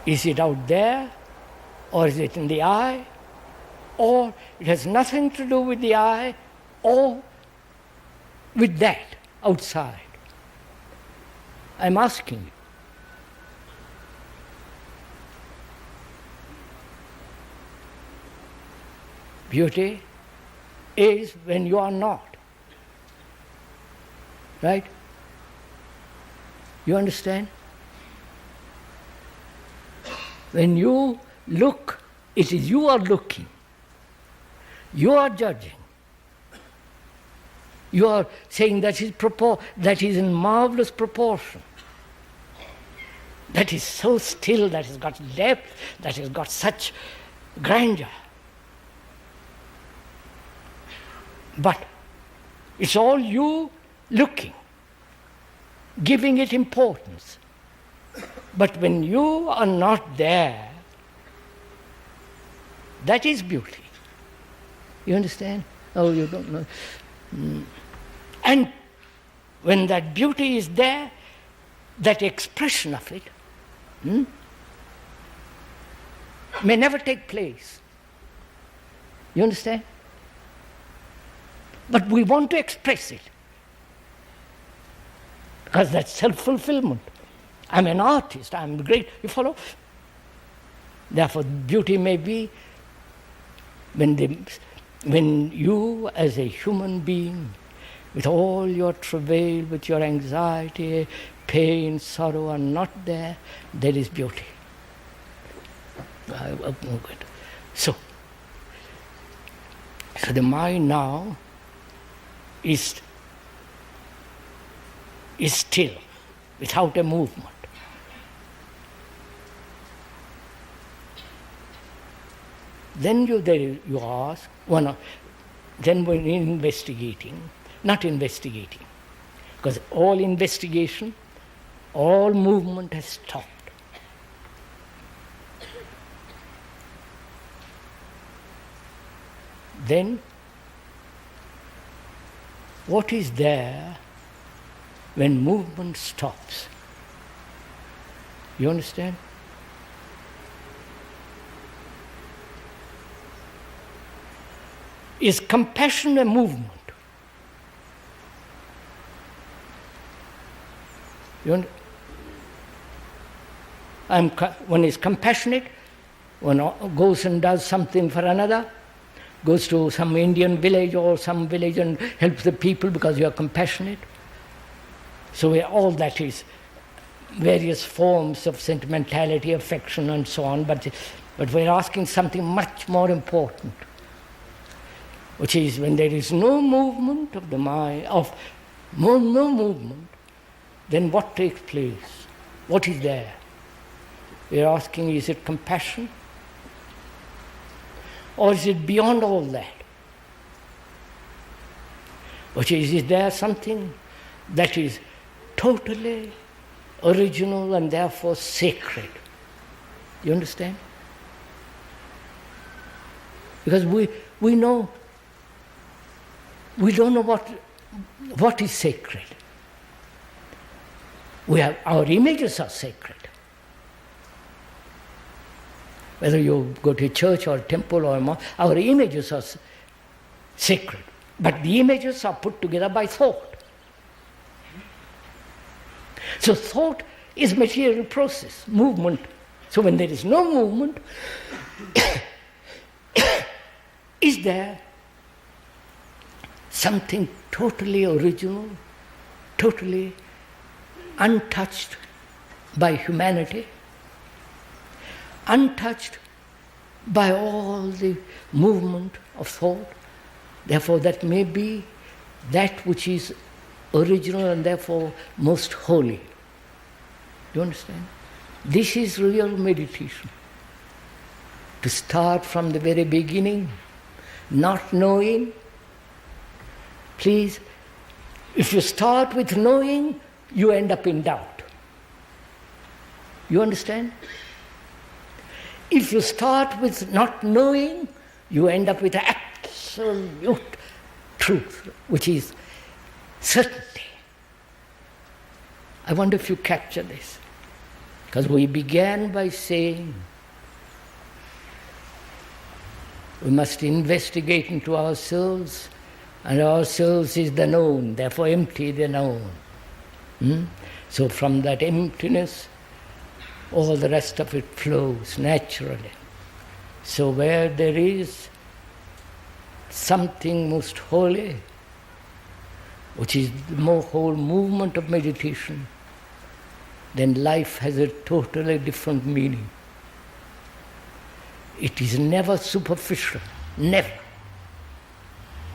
Speaker 1: Is it out there, or is it in the eye, or it has nothing to do with the eye, or with that outside? I'm asking you. Beauty is when you are not. Right? You understand? When you look, it is you are looking. You are judging. You are saying that is in marvelous proportion. That is so still, that has got depth, that has got such grandeur. But it's all you looking, giving it importance. But when you are not there, that is beauty. You understand? Oh, you don't know. And when that beauty is there, that expression of it may never take place. You understand? But we want to express it. Because that's self-fulfillment. I'm an artist, I'm great. You follow? Therefore, beauty may be when you, as a human being, with all your travail, with your anxiety, pain, sorrow, are not there, there is beauty. So the mind now is still, without a movement. Then you ask, then when investigating, not investigating, because all investigation, all movement has stopped. Then, what is there when movement stops? You understand? Is compassion a movement? One is compassionate, one goes and does something for another, goes to some Indian village or some village and helps the people because you are compassionate. So all that is various forms of sentimentality, affection and so on, but we're asking something much more important, which is when there is no movement of the mind, no movement, then what takes place? What is there? We're asking, is it compassion? Or is it beyond all that? Which is there something that is totally original and therefore sacred? You understand? Because we know, we don't know what is sacred. Our images are sacred. Whether you go to a church or a temple or a mosque, our images are sacred. But the images are put together by thought. So thought is material process, movement. So when there is no movement, is there something totally original, totally untouched by humanity, untouched by all the movement of thought? Therefore, that may be that which is original and therefore most holy. Do you understand? This is real meditation. To start from the very beginning, not knowing. Please, if you start with knowing, you end up in doubt. You understand? If you start with not knowing, you end up with absolute truth, which is certainty. I wonder if you capture this. Because we began by saying we must investigate into ourselves, and ourselves is the known, therefore empty the known. So from that emptiness, all the rest of it flows naturally. So where there is something most holy, which is the whole movement of meditation, then life has a totally different meaning. It is never superficial, never.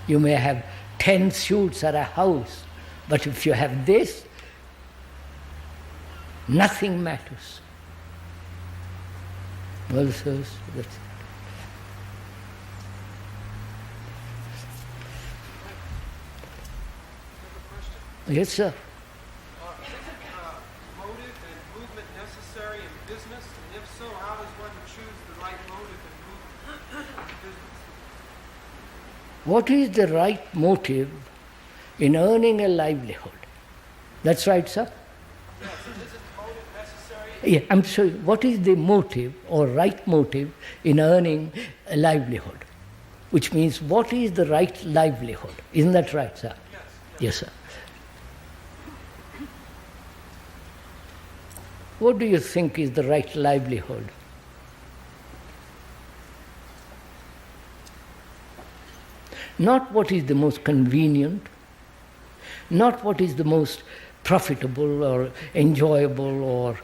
Speaker 1: You may have 10 suits or a house, but if you have this, nothing matters. Well, so that's it. Yes, sir.
Speaker 2: Isn't motive and movement necessary in business? And if so, how does one choose the right motive and movement in business?
Speaker 1: What is the right motive in earning a livelihood? That's right, sir?
Speaker 2: Yes, isn't motive necessary?
Speaker 1: Yeah, I'm sorry. What is the motive or right motive in earning a livelihood? Which means, what is the right livelihood? Isn't that right, sir?
Speaker 2: Yes.
Speaker 1: Yes, sir. What do you think is the right livelihood? Not what is the most convenient, not what is the most profitable or enjoyable or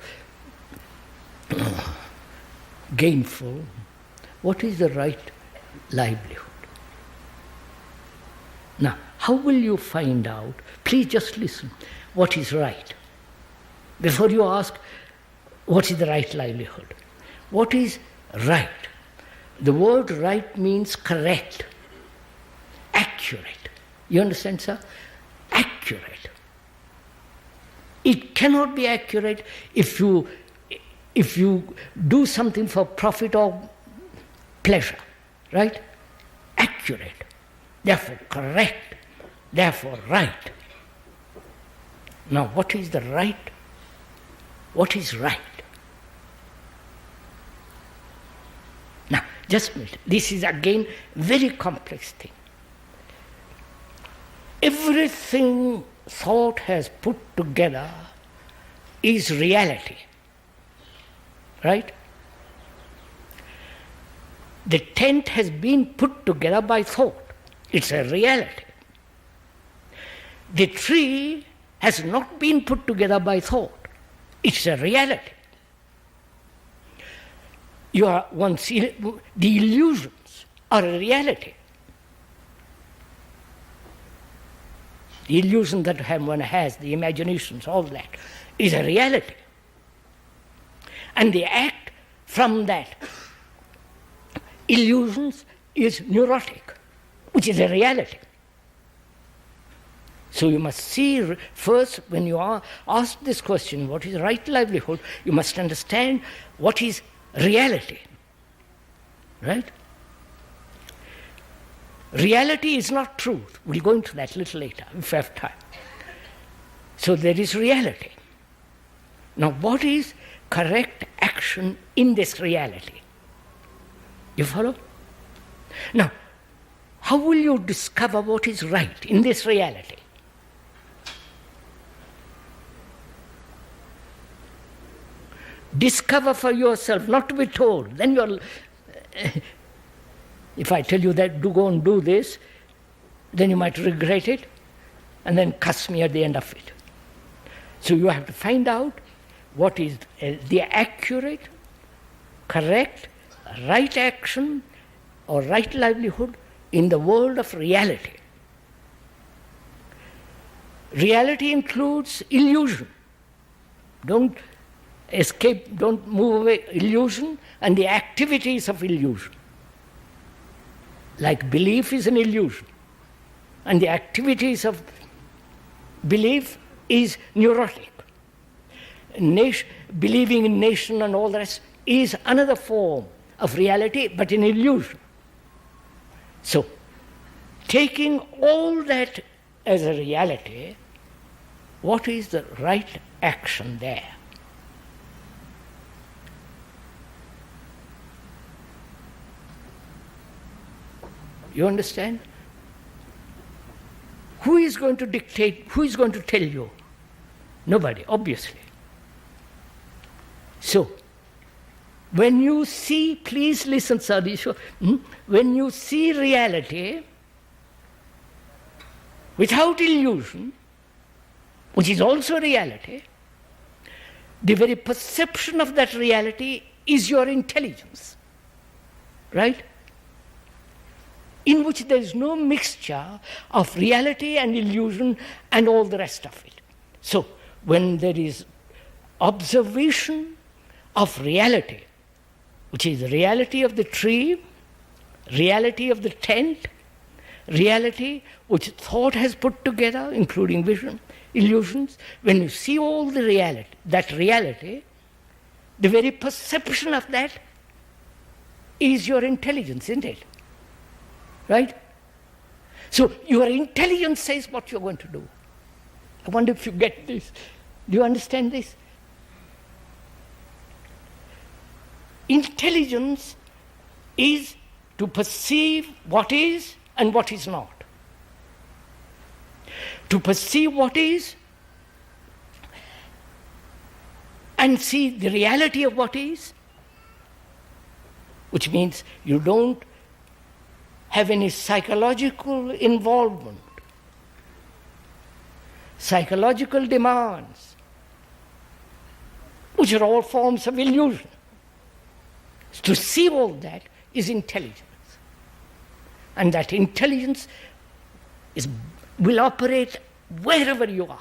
Speaker 1: gainful. What is the right livelihood? Now, how will you find out? Please just listen. What is right? Before you ask, what is the right livelihood? What is right? The word right means correct, accurate. You understand, sir? Accurate. It cannot be accurate if you do something for profit or pleasure, right? Accurate. Therefore correct. Therefore right. Now what is the right? What is right? Now, just a minute. This is again very complex thing. Everything thought has put together is reality. Right? The tent has been put together by thought. It's a reality. The tree has not been put together by thought. It's a reality. The illusions are a reality. The illusion that one has, the imaginations, all that, is a reality. And the act from that illusions is neurotic, which is a reality. So you must see first, when you are asked this question, what is right livelihood, you must understand what is reality. Right? Reality is not truth. We'll go into that a little later, if we have time. So there is reality. Now what is correct action in this reality? You follow? Now, how will you discover what is right in this reality? Discover for yourself, not to be told. Then you're. If I tell you that, go and do this, then you might regret it and then cuss me at the end of it. So you have to find out what is the accurate, correct, right action or right livelihood in the world of reality. Reality includes illusion. Don't escape, don't move away illusion and the activities of illusion. Like belief is an illusion, and the activities of belief is neurotic. Believing in nation and all the rest is another form of reality, but an illusion. So, taking all that as a reality, what is the right action there? You understand? Who is going to dictate, who is going to tell you? Nobody, obviously. So, when you see, please listen, Sadisho, when you see reality without illusion, which is also reality, the very perception of that reality is your intelligence, right? In which there is no mixture of reality and illusion and all the rest of it. So, when there is observation of reality, which is the reality of the tree, reality of the tent, reality which thought has put together, including vision, illusions, when you see all the reality, that reality, the very perception of that is your intelligence, isn't it? Right? So your intelligence says what you're going to do. I wonder if you get this. Do you understand this? Intelligence is to perceive what is and what is not. To perceive what is and see the reality of what is, which means you don't have any psychological involvement, psychological demands, which are all forms of illusion. To see all that is intelligence. And that intelligence will operate wherever you are.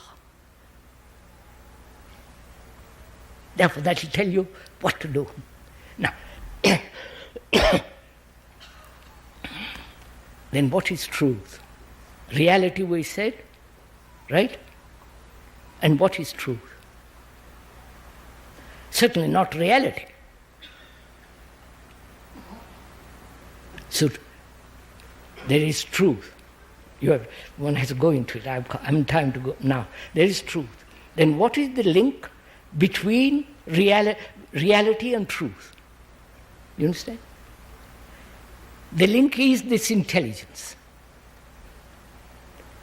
Speaker 1: Therefore, that will tell you what to do. Now, then what is truth? Reality, we said, right? And what is truth? Certainly not reality. So, there is truth. One has to go into it. I'm time to go now. There is truth. Then what is the link between reality and truth? You understand? The link is this intelligence.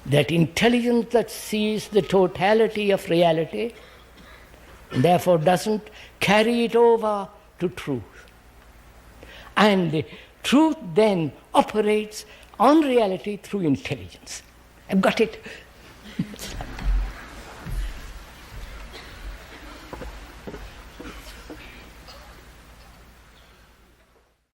Speaker 1: That intelligence that sees the totality of reality and therefore doesn't carry it over to truth. And the truth then operates on reality through intelligence. I've got it.